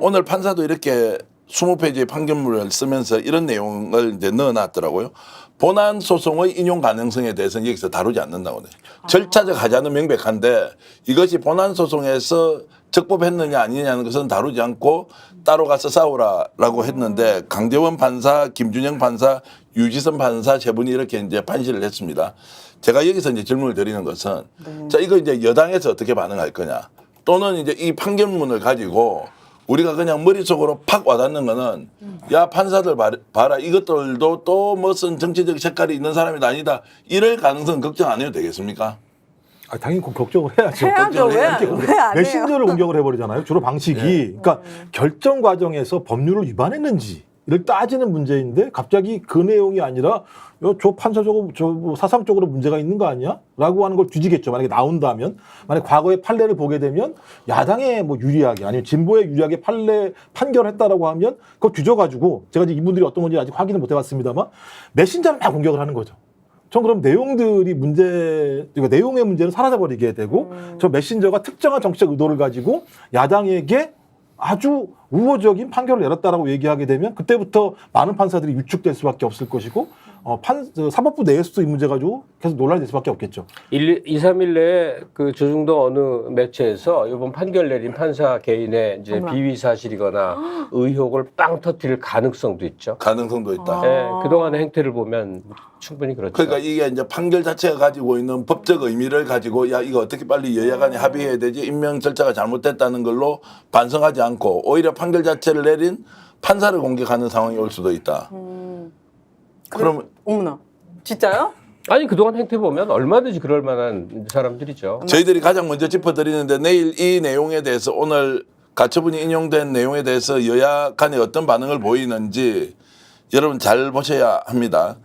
오늘 판사도 이렇게 20페이지의 판결문을 쓰면서 이런 내용을 이제 넣어놨더라고요. 본안 소송의 인용 가능성에 대해서는 여기서 다루지 않는다고. 절차적 하자는 명백한데 이것이 본안 소송에서 적법했느냐 아니냐는 것은 다루지 않고 따로 가서 싸우라라고 했는데 강대원 판사, 김준영 판사, 유지선 판사 세 분이 이렇게 이제 판시를 했습니다. 제가 여기서 이제 질문을 드리는 것은 자, 이거 이제 여당에서 어떻게 반응할 거냐 또는 이제 이 판결문을 가지고 우리가 그냥 머릿속으로 팍 와닿는 거는 야 판사들 봐라 이것들도 또 무슨 정치적 색깔이 있는 사람이 아니다 이럴 가능성 걱정 안 해도 되겠습니까? 아, 당연히 걱정을 해야죠. 해야죠. 왜 안 해요? 메신저를 공격을 해버리잖아요. 주로 방식이. 그러니까 결정 과정에서 법률을 위반했는지를 따지는 문제인데 갑자기 그 내용이 아니라 저 판사적으로 뭐 사상적으로 문제가 있는 거 아니야? 라고 하는 걸 뒤지겠죠. 만약에 나온다면. 만약에 과거의 판례를 보게 되면 야당에 뭐 유리하게 아니면 진보에 유리하게 판결을 했다라고 하면 그걸 뒤져가지고 제가 이제 이분들이 어떤 건지 아직 확인을 못 해봤습니다만 메신저를 막 공격을 하는 거죠. 전 그럼 내용들이 그러니까 내용의 문제는 사라져버리게 되고 저 메신저가 특정한 정치적 의도를 가지고 야당에게 아주 우호적인 판결을 내렸다라고 얘기하게 되면 그때부터 많은 판사들이 위축될 수밖에 없을 것이고 사법부 내에서도 이 문제 가지고 계속 논란이 될 수밖에 없겠죠. 2, 3일 내에 그 조중동 어느 매체에서 이번 판결 내린 판사 개인의 이제 비위 사실이거나 의혹을 빵 터뜨릴 가능성도 있죠. 가능성도 있다. 네, 그동안의 행태를 보면 충분히 그렇죠. 그러니까 이게 이제 판결 자체가 가지고 있는 법적 의미를 가지고 야 이거 어떻게 빨리 여야 간에 합의해야 되지 임명 절차가 잘못됐다는 걸로 반성하지 않고 오히려 판결 자체를 내린 판사를 공격하는 상황이 올 수도 있다. 그러면 어머나 진짜요? 아니 그동안 행태 보면 얼마든지 그럴 만한 사람들이죠. 저희들이 가장 먼저 짚어드리는데 내일 이 내용에 대해서 오늘 가처분이 인용된 내용에 대해서 여야 간에 어떤 반응을 보이는지 여러분 잘 보셔야 합니다.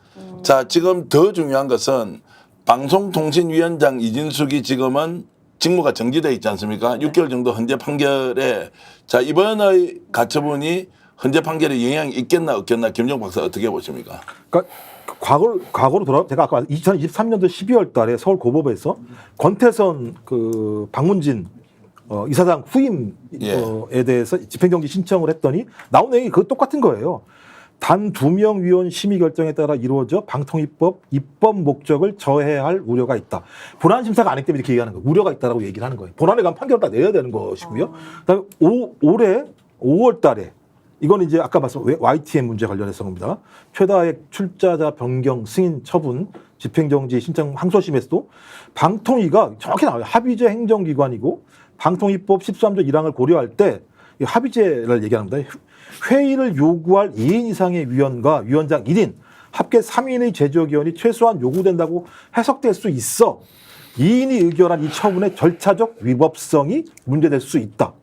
자, 지금 더 중요한 것은 방송통신위원장 이진숙이 지금은 직무가 정지되어 있지 않습니까? 6개월 정도 헌재 판결에 자 이번의 가처분이 헌재 판결에 영향이 있겠나 없겠나 김정 박사 어떻게 보십니까? 그러니까 과거로 돌아 제가 아까 2023년도 12월 달에 서울 고법에서 권태선 그 박문진 이사장 후임에 대해서 집행정지 신청을 했더니 나온 내용이 그 똑같은 거예요. 단 2명 위원 심의 결정에 따라 이루어져 방통위법 입법 목적을 저해할 우려가 있다. 본안 심사가 안 했기 때문에 이렇게 얘기하는 거예요. 우려가 있다라고 얘기를 하는 거예요. 본안에 가면 판결을 다 내야 되는 것이고요. 그다음에 올해 5월 달에 이건 이제 아까 말씀 YTN 문제 관련해서 겁니다. 최다액 출자자 변경 승인 처분 집행정지 신청 항소심에서도 방통위가 정확히 나와요. 합의제 행정기관이고 방통위법 13조 1항을 고려할 때 이 합의제를 얘기합니다. 회의를 요구할 2인 이상의 위원과 위원장 1인 합계 3인의 제적위원이 최소한 요구된다고 해석될 수 있어 2인이 의결한 이 처분의 절차적 위법성이 문제될 수 있다.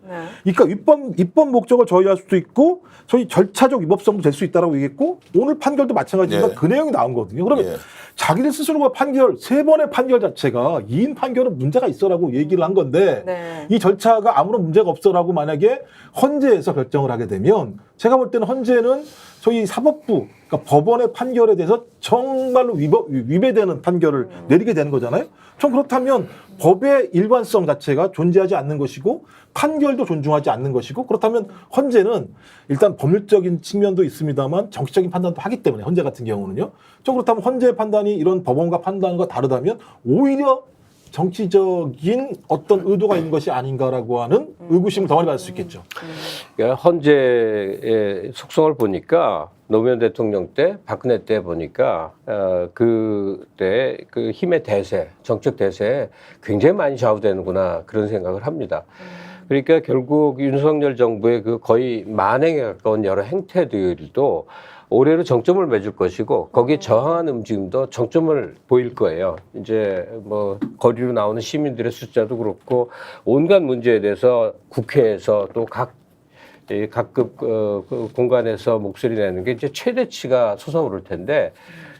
그러니까 입법 목적을 저해할 수도 있고 저희 절차적 위법성도 될 수 있다라고 얘기했고 오늘 판결도 마찬가지지만 그 내용이 나온 거거든요. 그러면 자기들 스스로가 판결 3번의 판결 자체가 2인 판결은 문제가 있어라고 얘기를 한 건데 이 절차가 아무런 문제가 없어라고 만약에 헌재에서 결정을 하게 되면 제가 볼 때는 헌재는 저희 사법부 그러니까 법원의 판결에 대해서 정말로 위배되는 판결을 내리게 되는 거잖아요. 전 그렇다면 법의 일관성 자체가 존재하지 않는 것이고 판결도 존중하지 않는 것이고 그렇다면 헌재는 일단 법률적인 측면도 있습니다만 정치적인 판단도 하기 때문에 헌재 같은 경우는요. 전 그렇다면 헌재의 판단이 이런 법원과 판단과 다르다면 오히려 정치적인 어떤 의도가 있는 것이 아닌가라고 하는 의구심을 더 많이 받을 수 있겠죠. 그러니까 헌재의 속성을 보니까 노무현 대통령 때, 박근혜 때 보니까 그때 그 힘의 대세, 정책 대세에 굉장히 많이 좌우되는구나 그런 생각을 합니다. 그러니까 결국 윤석열 정부의 그 거의 만행에 가까운 여러 행태들도 올해로 정점을 맺을 것이고 거기에 저항하는 움직임도 정점을 보일 거예요. 이제 뭐 거리로 나오는 시민들의 숫자도 그렇고 온갖 문제에 대해서 국회에서 또 각급 공간에서 목소리 내는 게 이제 최대치가 솟아오를 텐데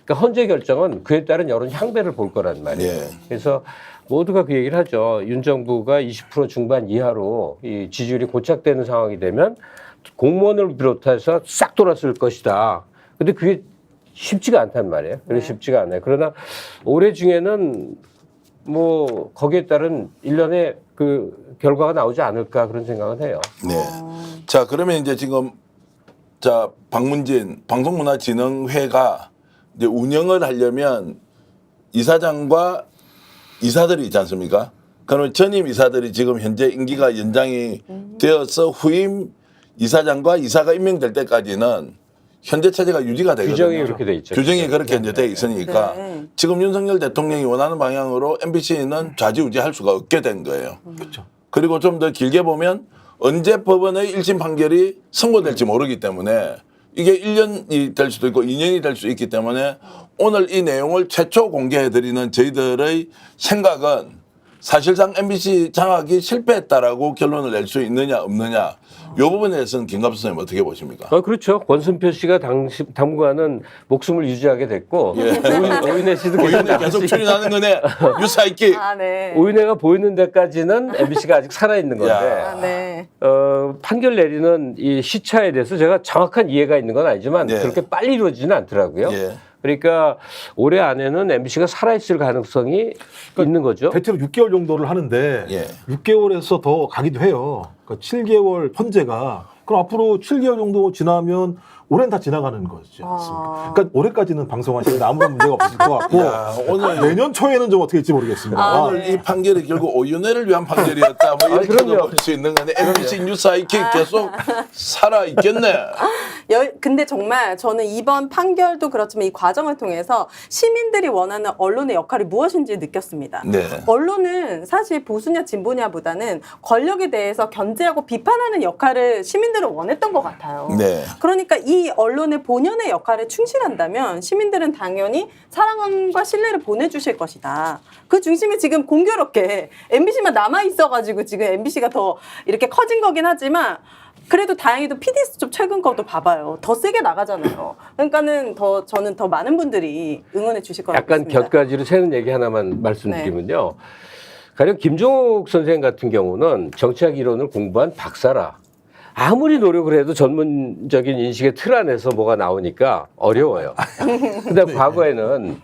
그러니까 헌재 결정은 그에 따른 여론 향배를 볼 거란 말이에요. 그래서 모두가 그 얘기를 하죠. 윤 정부가 20% 중반 이하로 이 지지율이 고착되는 상황이 되면 공무원을 비롯해서 싹 돌았을 것이다. 근데 그게 쉽지가 않단 말이에요. 쉽지가 않아요. 그러나 올해 중에는 뭐 거기에 따른 일련의 그 결과가 나오지 않을까 그런 생각은 해요. 네. 자, 그러면 이제 지금 자, 박문진 방송문화진흥회가 이제 운영을 하려면 이사장과 이사들이 있지 않습니까? 그러면 전임 이사들이 지금 현재 임기가 연장이 되어서 후임 이사장과 이사가 임명될 때까지는 현재 체제가 유지가 되거든요. 규정이 그렇게 돼 있죠. 규정이 그렇게 이제 돼 있으니까 네. 지금 윤석열 대통령이 원하는 방향으로 MBC는 좌지우지할 수가 없게 된 거예요. 그렇죠. 그리고 좀 더 길게 보면 언제 법원의 1심 판결이 선고될지 모르기 때문에 이게 1년이 될 수도 있고 2년이 될 수 있기 때문에 오늘 이 내용을 최초 공개해드리는 저희들의 생각은 사실상 MBC 장악이 실패했다라고 결론을 낼 수 있느냐 없느냐 이 부분에 대해서는 김갑수 선생님 어떻게 보십니까? 그렇죠. 권순표 씨가 당분간은 목숨을 유지하게 됐고 예. 오윤혜 씨도 계속 오윤회 나갈 계속 수 출연하는 거네. 유사이키. 아, 네. 오윤혜가 보이는 데까지는 MBC가 아직 살아 있는 건데 아, 네. 판결 내리는 이 시차에 대해서 제가 정확한 이해가 있는 건 아니지만 예. 그렇게 빨리 이루어지지는 않더라고요. 예. 그러니까 올해 안에는 MBC가 살아있을 가능성이 있는 거죠. 대체로 6개월 정도를 하는데 예. 6개월에서 더 가기도 해요. 그러니까 7개월 헌재가 그럼 앞으로 7개월 정도 지나면 올해는 다 지나가는 거지 않습니까? 그러니까 올해까지는 방송하시는데 아무런 문제가 없을 것 같고 야, 오늘 내년 초에는 좀 어떻게 될지 모르겠습니다. 오늘 이 판결이 결국 오윤회를 위한 판결이었다. 뭐 이렇게도 그럼요. 볼 수 있는 건데 MBC 뉴스아이키 계속 살아 있겠네. 근데 정말 저는 이번 판결도 그렇지만 이 과정을 통해서 시민들이 원하는 언론의 역할이 무엇인지 느꼈습니다. 네. 언론은 사실 보수냐 진보냐보다는 권력에 대해서 견제하고 비판하는 역할을 시민들은 원했던 것 같아요. 네. 그러니까 이 언론의 본연의 역할에 충실한다면 시민들은 당연히 사랑과 신뢰를 보내주실 것이다. 그 중심에 지금 공교롭게 MBC만 남아있어가지고 지금 MBC가 더 이렇게 커진 거긴 하지만 그래도 다행히도 PDS 좀 최근 거도 봐봐요. 더 세게 나가잖아요. 그러니까는 저는 더 많은 분들이 응원해 주실 거라고 약간 믿습니다. 곁가지로 새는 얘기 하나만 말씀드리면요. 가령 김종욱 선생 같은 경우는 정치학 이론을 공부한 박사라. 아무리 노력을 해도 전문적인 인식의 틀 안에서 뭐가 나오니까 어려워요. 근데 과거에는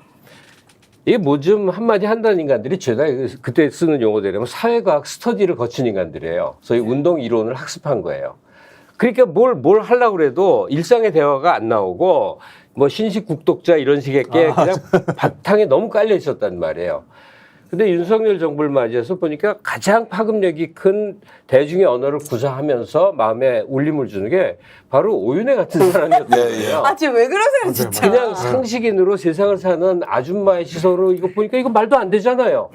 이게 뭐 좀 한마디 한다는 인간들이 죄다 그때 쓰는 용어대로 사회과학 스터디를 거친 인간들이에요. 소위 운동 이론을 학습한 거예요. 그러니까 뭘 하려고 그래도 일상의 대화가 안 나오고 뭐 신식 국독자 이런 식의 게 그냥 바탕에 너무 깔려 있었단 말이에요. 근데 윤석열 정부를 맞이해서 보니까 가장 파급력이 큰 대중의 언어를 구사하면서 마음에 울림을 주는 게 바로 오윤혜 같은 사람이었던 거예요. 아, 지금 왜 그러세요, 진짜? 그냥 상식인으로 세상을 사는 아줌마의 시선으로 이거 보니까 이거 말도 안 되잖아요.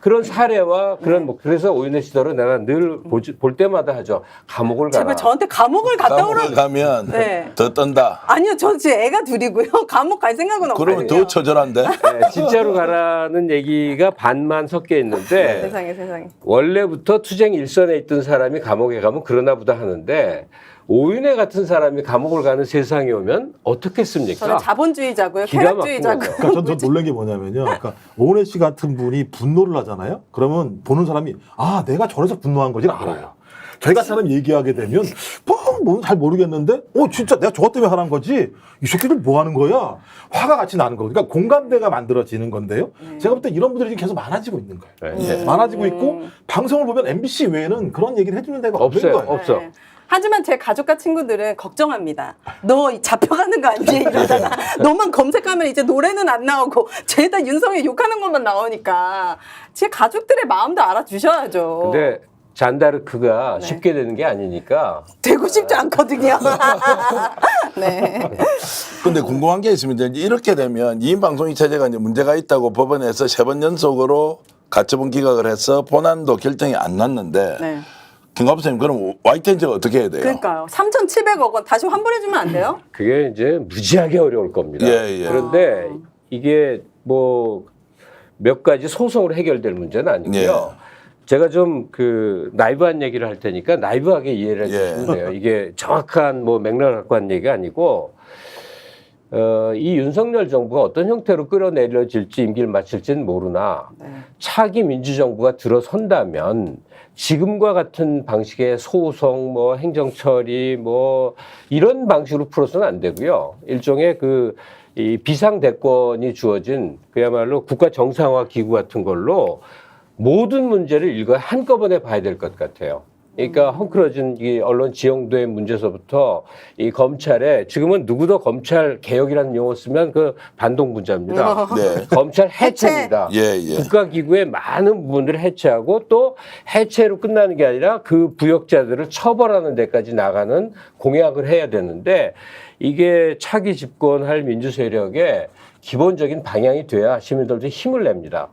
그런 사례와 그런 뭐 그래서 오윤혜 시대로 내가 늘 볼 때마다 하죠. 감옥을 가라. 제발 저한테 감옥을 갔다 오라. 감옥을 가면 네. 더 떤다. 아니요, 저 지금 애가 둘이고요. 감옥 갈 생각은 없거든요. 그러면 더 처절한데? 네, 진짜로 가라는 얘기가 반만 섞여 있는데 세상에, 세상에. 원래부터 투쟁 일선에 있던 사람이 감옥에 가면 그러나 보다 하는데 오윤혜 같은 사람이 감옥을 가는 세상이 오면 어떻겠습니까? 저는 자본주의자고요. 기가 쾌락주의자고요. 막힌 거죠. 그러니까 전 놀란 게 뭐냐면요. 그러니까 오은혜 씨 같은 분이 분노를 하잖아요. 그러면 보는 사람이 아 내가 저래서 분노한 거지 알아요. 저희 같은 사람이 얘기하게 되면 뭐 잘 모르겠는데 진짜 내가 저것 때문에 하는 거지 이 새끼들 뭐 하는 거야 화가 같이 나는 거 그러니까 공감대가 만들어지는 건데요. 제가 볼 때 이런 분들이 지금 계속 많아지고 있는 거예요. 네. 많아지고 있고 방송을 보면 MBC 외에는 그런 얘기를 해주는 데가 없는 없어요. 거예요. 없어. 네. 하지만 제 가족과 친구들은 걱정합니다. 너 잡혀가는 거 아니니? 이러잖아. 너만 검색하면 이제 노래는 안 나오고 죄다 윤석열 욕하는 것만 나오니까 제 가족들의 마음도 알아주셔야죠. 근데 잔다르크가 네. 쉽게 되는 게 아니니까 되고 싶지 않거든요. 네. 근데 궁금한 게 있습니다. 이제 이렇게 되면 이인 방송이 체제가 이제 문제가 있다고 법원에서 3번 연속으로 가처분 기각을 해서 본안도 결정이 안 났는데 네. 김갑수 선생님 그럼 YTN제가 어떻게 해야 돼요? 그러니까요. 3,700억 원 다시 환불해주면 안 돼요? 그게 이제 무지하게 어려울 겁니다. 예, 예. 그런데 이게 뭐 몇 가지 소송으로 해결될 문제는 아니고요. 제가 좀 그 나이브한 얘기를 할 테니까 나이브하게 이해를 해주시면 돼요. 이게 정확한 뭐 맥락을 갖고 한 얘기가 아니고 이 윤석열 정부가 어떤 형태로 끌어내려질지 임기를 마칠지는 모르나 차기 민주정부가 들어선다면 지금과 같은 방식의 소송, 뭐 행정처리, 뭐 이런 방식으로 풀어서는 안 되고요. 일종의 이 비상대권이 주어진 그야말로 국가 정상화 기구 같은 걸로 모든 문제를 일괄 한꺼번에 봐야 될 것 같아요. 그러니까 헝클어진 이 언론 지형도의 문제서부터 이 검찰에 지금은 누구도 검찰 개혁이라는 용어 쓰면 그 반동 분자입니다. 네. 검찰 해체입니다. 예, 예. 국가기구의 많은 부분들을 해체하고 또 해체로 끝나는 게 아니라 그 부역자들을 처벌하는 데까지 나가는 공약을 해야 되는데 이게 차기 집권할 민주 세력의 기본적인 방향이 돼야 시민들도 힘을 냅니다.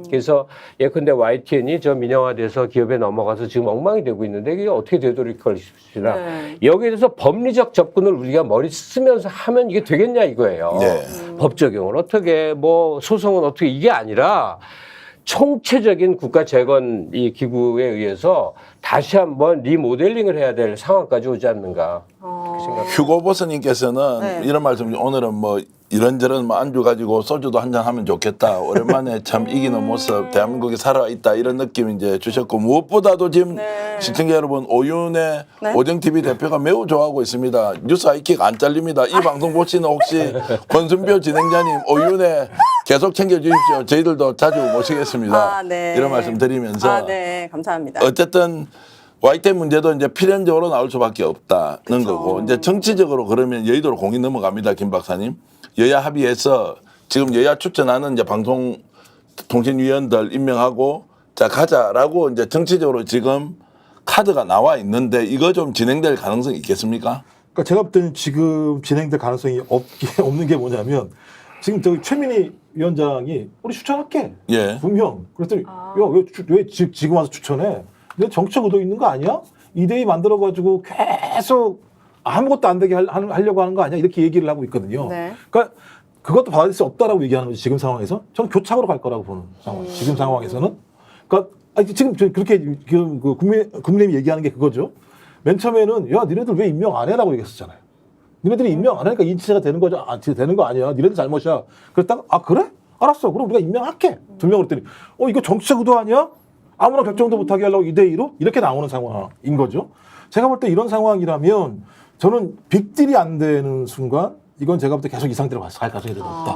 그래서 예컨대 YTN이 저 민영화돼서 기업에 넘어가서 지금 엉망이 되고 있는데 이게 어떻게 되돌릴 것이냐. 네. 여기에 대해서 법리적 접근을 우리가 머리 쓰면서 하면 이게 되겠냐 이거예요. 네. 법 적용을 어떻게 뭐 소송은 어떻게 이게 아니라 총체적인 국가 재건 이 기구에 의해서 다시 한번 리모델링을 해야 될 상황까지 오지 않는가 그렇게 생각합니다. 휴고 보스님께서는 네. 이런 말씀, 오늘은 뭐 이런저런 뭐 안주 가지고 소주도 한잔 하면 좋겠다. 오랜만에 참 이기는 모습, 대한민국이 살아있다. 이런 느낌 이제 주셨고, 무엇보다도 지금 네. 시청자 여러분, 오윤의 네. 오정TV 대표가 매우 좋아하고 있습니다. 뉴스 아이킥 안 잘립니다. 이 방송 보시는 혹시 권순표 진행자님, 오윤의 계속 챙겨주십시오. 저희들도 자주 모시겠습니다. 아, 네. 이런 말씀 드리면서. 아, 네. 감사합니다. 어쨌든 YTN 문제도 이제 필연적으로 나올 수밖에 없다는 그쵸. 거고, 이제 정치적으로 그러면 여의도로 공이 넘어갑니다, 김 박사님. 여야 합의해서 지금 여야 추천하는 이제 방송통신위원들 임명하고 자 가자라고 이제 정치적으로 지금 카드가 나와 있는데 이거 좀 진행될 가능성이 있겠습니까? 그러니까 제가 볼 때는 지금 진행될 가능성이 없는 게 뭐냐면 지금 저기 최민희 위원장이 우리 추천할게. 예. 분명. 그랬더니 왜 지금 와서 추천해? 내 정책 의도 있는 거 아니야? 2대2 만들어가지고 계속 아무것도 안 되게 하려고 하는 거 아니야? 이렇게 얘기를 하고 있거든요. 네. 그러니까 그것도 받아들일 수 없다라고 얘기하는 거지, 지금 상황에서. 저는 교착으로 갈 거라고 보는 상황. 지금 상황에서는. 그러니까 지금 그렇게 지금 그 국민의힘이 얘기하는 게 그거죠. 맨 처음에는 야, 니네들 왜 임명 안 해라고 얘기했었잖아요. 니네들이 임명 안 하니까 인치가 되는 거죠. 되는 거 아니야. 니네들 잘못이야. 그랬다가 아, 그래? 알았어. 그럼 우리가 임명할게. 2명을 했더니 이거 정치적 의도 아니야? 아무나 결정도 못하게 하려고 2대2로 이렇게 나오는 상황인 거죠. 제가 볼 때 이런 상황이라면 저는 빅딜이 안 되는 순간 이건 제가 볼 때 계속 이 상태로 갈 가능성이 높다.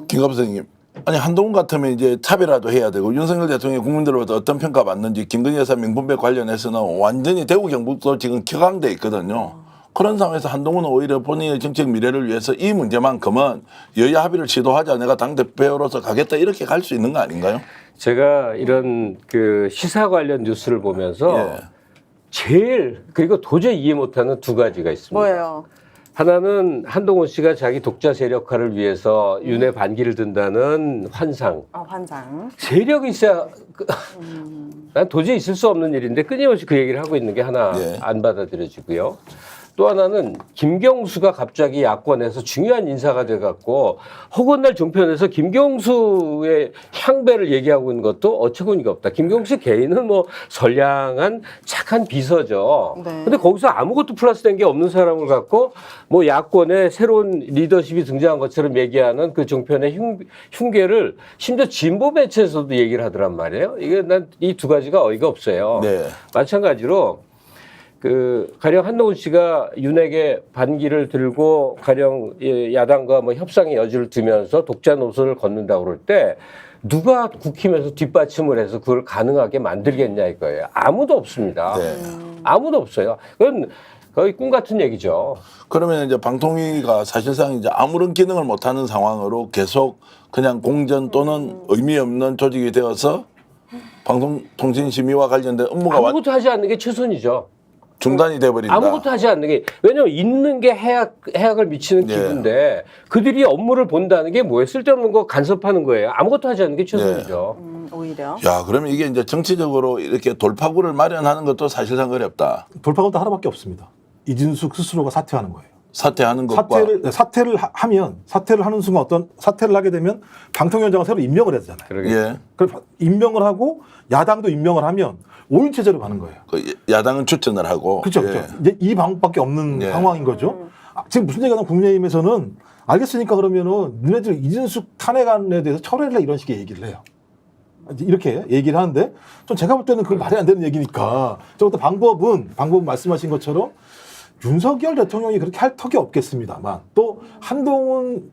김갑 선생님. 아니 한동훈 같으면 이제 차별화도 해야 되고 윤석열 대통령이 국민들로부터 어떤 평가 받는지 김건희 여사 명분백 관련해서는 완전히 대구 경북도 지금 격앙돼 있거든요. 그런 상황에서 한동훈은 오히려 본인의 정책 미래를 위해서 이 문제만큼은 여야 합의를 시도하자 내가 당대표로서 가겠다 이렇게 갈 수 있는 거 아닌가요? 제가 이런 그 시사 관련 뉴스를 보면서 예. 제일 그리고 도저히 이해 못하는 두 가지가 있습니다. 뭐예요? 하나는 한동훈 씨가 자기 독자 세력화를 위해서 윤회 반기를 든다는 환상. 환상. 세력이 있어야 난 도저히 있을 수 없는 일인데 끊임없이 그 얘기를 하고 있는 게 하나 예. 안 받아들여지고요. 또 하나는 김경수가 갑자기 야권에서 중요한 인사가 돼갖고 허구날 종편에서 김경수의 향배를 얘기하고 있는 것도 어처구니가 없다. 김경수 개인은 뭐 선량한 착한 비서죠. 네. 근데 거기서 아무것도 플러스된 게 없는 사람을 갖고 뭐 야권에 새로운 리더십이 등장한 것처럼 얘기하는 그 종편의 흉계를 심지어 진보 매체에서도 얘기를 하더란 말이에요. 이게 난 이 두 가지가 어이가 없어요. 네. 마찬가지로 가령 한동훈 씨가 윤핵의 반기를 들고 가령 야당과 뭐 협상의 여지를 두면서 독자 노선을 걷는다고 그럴 때 누가 국힘에서 뒷받침을 해서 그걸 가능하게 만들겠냐 이거예요. 아무도 없습니다. 네. 아무도 없어요. 그건 거의 꿈 같은 얘기죠. 그러면 이제 방통위가 사실상 이제 아무런 기능을 못하는 상황으로 계속 그냥 공전 또는 의미 없는 조직이 되어서 방송통신심의와 관련된 업무가 아무것도 하지 않는 게 최선이죠. 중단이 돼버린다. 아무것도 하지 않는 게 왜냐면 있는 게 해악을 미치는 예. 기분인데 그들이 업무를 본다는 게 뭐예요? 쓸데없는 거 간섭하는 거예요. 아무것도 하지 않는 게 최선이죠. 오히려. 야, 그러면 이게 이제 정치적으로 이렇게 돌파구를 마련하는 것도 사실상 어렵다. 돌파구도 하나밖에 없습니다. 이진숙 스스로가 사퇴하는 거예요. 사퇴하는 것과 사퇴를 하는 순간 사퇴를 하게 되면 방통위원장을 새로 임명을 해야 되잖아요. 그러게. 예. 그래서 임명을 하고 야당도 임명을 하면 5인 체제로 가는 거예요. 그 야당은 추천을 하고 그렇죠. 예. 그렇죠. 이제 이 방법밖에 없는 예. 상황인 거죠. 지금 무슨 얘기가 국민의힘에서는 알겠으니까 그러면은 너네들 이진숙 탄핵안에 대해서 철회를 해 이런 식의 얘기를 해요. 이렇게 얘기를 하는데 좀 제가 볼 때는 그건 말이 안 되는 얘기니까 저부터 방법은 말씀하신 것처럼 윤석열 대통령이 그렇게 할 턱이 없겠습니다만 또 한동훈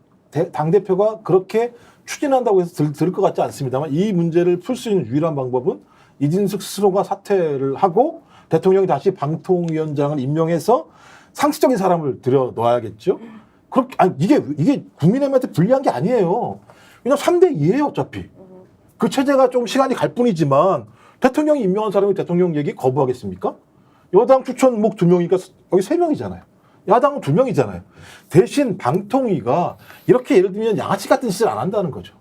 당대표가 그렇게 추진한다고 해서 들을 것 같지 않습니다만 이 문제를 풀 수 있는 유일한 방법은 이진숙 스스로가 사퇴를 하고 대통령이 다시 방통위원장을 임명해서 상식적인 사람을 들여 놓아야겠죠. 그렇게 아니 이게 국민의힘한테 불리한 게 아니에요. 왜냐면 3대 2예요 어차피. 그 체제가 좀 시간이 갈 뿐이지만 대통령이 임명한 사람이 대통령 얘기 거부하겠습니까? 여당 추천목 2명이니까 여기 3명이잖아요. 야당은 2명이잖아요. 대신 방통위가 이렇게 예를 들면 양아치 같은 짓을 안 한다는 거죠.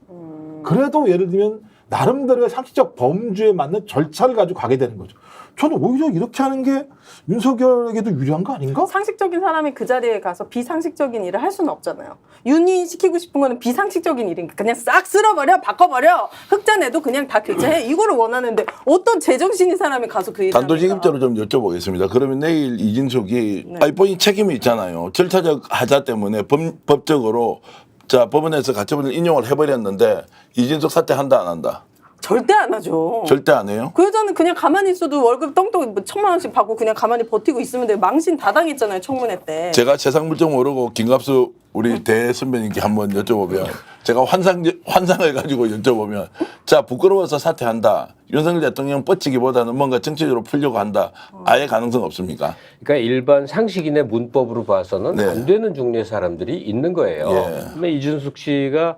그래도 예를 들면 나름대로의 상식적 범주에 맞는 절차를 가지고 가게 되는 거죠. 저는 오히려 이렇게 하는 게 윤석열에게도 유리한 거 아닌가? 상식적인 사람이 그 자리에 가서 비상식적인 일을 할 수는 없잖아요. 윤이 시키고 싶은 거는 비상식적인 일이니까 그냥 싹 쓸어버려, 바꿔버려. 흑자내도 그냥 다 교체해. 이거를 원하는데 어떤 제정신인 사람이 가서 그 일을 단도직입적으로 좀 여쭤보겠습니다. 그러면 내일 이진숙이 본인 책임이 있잖아요. 절차적 하자 때문에 법적으로 자 법원에서 가처분을 인용을 해버렸는데 이진숙 사퇴한다 안 한다? 절대 안 하죠. 절대 안 해요. 그 여자는 그냥 가만히 있어도 월급 똥똥 1,000만 원씩 받고 그냥 가만히 버티고 있으면 돼. 망신 다 당했잖아요, 청문회 때. 제가 세상 물정 모르고 김갑수 우리 대 선배님께 한번 여쭤보면 제가 환상을 가지고 여쭤보면 자 부끄러워서 사퇴한다. 윤석열 대통령 뻗치기보다는 뭔가 정치적으로 풀려고 한다. 아예 가능성 없습니까? 그러니까 일반 상식인의 문법으로 봐서는 네. 안 되는 종류의 사람들이 있는 거예요. 예. 근데 이준숙 씨가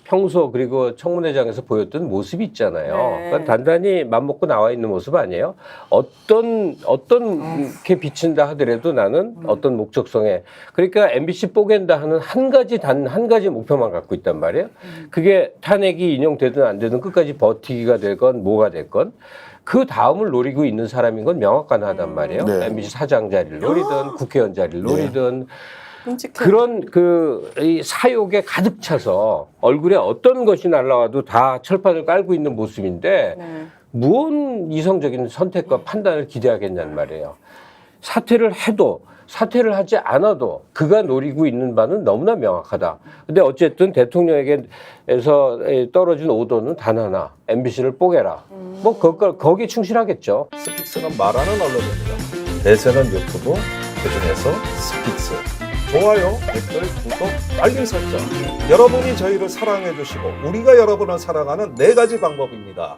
평소 그리고 청문회장에서 보였던 모습이 있잖아요. 네. 그러니까 단단히 맘먹고 나와 있는 모습 아니에요? 어떤 게 비친다 하더라도 나는 어떤 목적성에 그러니까 MBC 뽀갠다 하는 단 한 가지 목표만 갖고 있단 말이에요. 그게 탄핵이 인용되든 안 되든 끝까지 버티기가 되건 뭐가 됐건 그 다음을 노리고 있는 사람인 건 명확하단 말이에요. 네. MBC 사장 자리를 노리든 국회의원 자리를 노리든 끔찍해. 그런 이 사욕에 가득 차서 얼굴에 어떤 것이 날라와도 다 철판을 깔고 있는 모습인데 네. 무언 이성적인 선택과 판단을 기대하겠냐는 말이에요. 사퇴를 해도 사퇴를 하지 않아도 그가 노리고 있는 바는 너무나 명확하다. 근데 어쨌든 대통령에게서 떨어진 오더는 단 하나. MBC를 뽀개라. 뭐 거기에 충실하겠죠. 스픽스는 말하는 언론입니다. 대세는 유튜브, 그중에서 스픽스. 좋아요, 댓글, 구독, 알림 설정. 여러분이 저희를 사랑해 주시고 우리가 여러분을 사랑하는 4가지 방법입니다.